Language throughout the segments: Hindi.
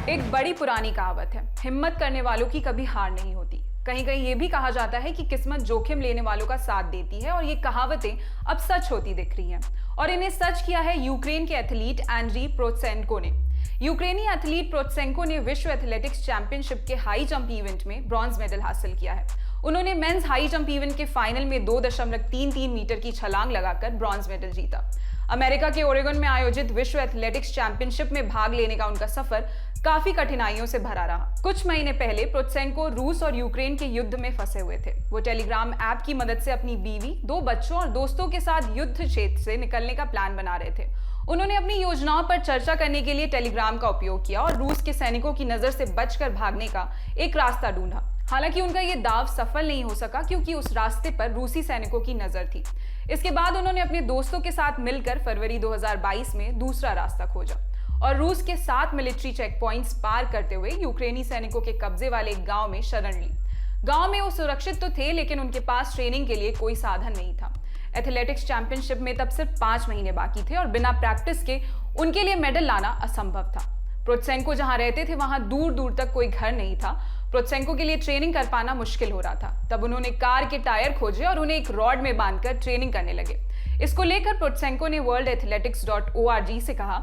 एक बड़ी पुरानी कहावत है, हिम्मत करने वालों की कभी हार नहीं होती। कहीं कहीं ये भी कहा जाता है कि किस्मत जोखिम लेने वालों का साथ देती है, और ये कहावतें अब सच होती दिख रही हैं। और इन्हें सच किया है यूक्रेन के एथलीट एंड्री प्रोत्सेंको ने। यूक्रेनी एथलीट प्रोत्सेंको ने विश्व एथलेटिक्स चैंपियनशिप के हाई जंप इवेंट में ब्रॉन्ज मेडल हासिल किया है। उन्होंने मेंस हाई जंप इवेंट के फाइनल में 2.33 मीटर की छलांग लगाकर ब्रॉन्ज मेडल जीता। अमेरिका के ओरेगन में आयोजित विश्व एथलेटिक्स चैंपियनशिप में भाग लेने का उनका सफर काफी कठिनाइयों से भरा रहा। कुछ महीने पहले प्रोत्सेंको रूस और यूक्रेन के युद्ध में फंसे हुए थे। वो टेलीग्राम ऐप की मदद से अपनी बीवी, 2 बच्चों और दोस्तों के साथ युद्ध क्षेत्र से निकलने का प्लान बना रहे थे। उन्होंने अपनी योजनाओं पर चर्चा करने के लिए टेलीग्राम का उपयोग किया और रूस के सैनिकों की नजर से बचकर भागने का एक रास्ता ढूंढा। हालांकि उनका यह दाव सफल नहीं हो सका, क्योंकि उस रास्ते पर रूसी सैनिकों की नजर थी। इसके बाद उन्होंने अपने दोस्तों के साथ मिलकर फरवरी 2022 में दूसरा रास्ता खोजा और रूस के 7 मिलिट्री चेक पॉइंट्स पार करते हुए यूक्रेनी सैनिकों के कब्जे वाले एक गांव में शरण ली। गांव में वो सुरक्षित तो थे, लेकिन उनके पास ट्रेनिंग के लिए कोई साधन नहीं था। एथलेटिक्स चैंपियनशिप में तब सिर्फ 5 महीने बाकी थे और बिना प्रैक्टिस के उनके लिए मेडल लाना असंभव था। प्रोत्सेंको जहां रहते थे वहां दूर दूर तक कोई घर नहीं था। प्रोत्सेंको के लिए ट्रेनिंग कर पाना मुश्किल हो रहा था। तब उन्होंने कार के टायर खोजे और उन्हें एक रॉड में बांधकर ट्रेनिंग करने लगे। इसको लेकर प्रोत्सेंको ने worldathletics.org से कहा,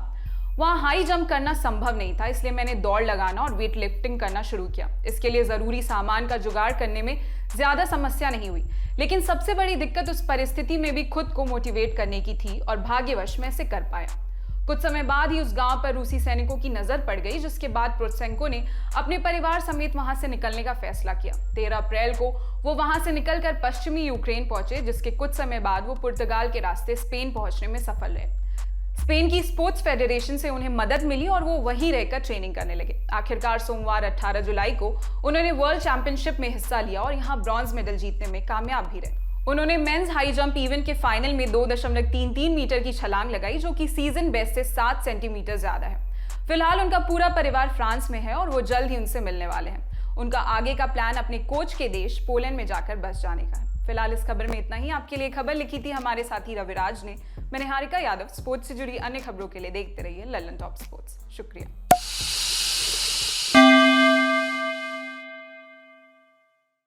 वहां हाई जंप करना संभव नहीं था, इसलिए मैंने दौड़ लगाना और वेट लिफ्टिंग करना शुरू किया। इसके लिए जरूरी सामान का जुगाड़ करने में ज्यादा समस्या नहीं हुई, लेकिन सबसे बड़ी दिक्कत उस परिस्थिति में भी खुद को मोटिवेट करने की थी, और भाग्यवश मैं इसे कर पाया। कुछ समय बाद ही उस गांव पर रूसी सैनिकों की नजर पड़ गई, जिसके बाद प्रोत्सेंको ने अपने परिवार समेत वहां से निकलने का फैसला किया। 13 अप्रैल को वो वहां से निकलकर पश्चिमी यूक्रेन पहुंचे, जिसके कुछ समय बाद वो पुर्तगाल के रास्ते स्पेन पहुंचने में सफल रहे। स्पेन की स्पोर्ट्स फेडरेशन से उन्हें मदद मिली और वो वहीं रहकर ट्रेनिंग करने लगे। आखिरकार सोमवार 18 जुलाई को उन्होंने वर्ल्ड चैंपियनशिप में हिस्सा लिया और यहाँ ब्रॉन्ज मेडल जीतने में कामयाब भी रहे। उन्होंने मेंस हाई जंप इवेंट के फाइनल में 2.33 मीटर की छलांग लगाई, जो कि सीजन बेस्ट से 7 सेंटीमीटर ज्यादा है। फिलहाल उनका पूरा परिवार फ्रांस में है और वो जल्द ही उनसे मिलने वाले हैं। उनका आगे का प्लान अपने कोच के देश पोलैंड में जाकर बस जाने का है। फिलहाल इस खबर में इतना ही। आपके लिए खबर लिखी थी हमारे साथी रविराज ने। मैं निहारिका यादव। स्पोर्ट्स से जुड़ी अन्य खबरों के लिए देखते रहिए लल्लन टॉप स्पोर्ट्स। शुक्रिया।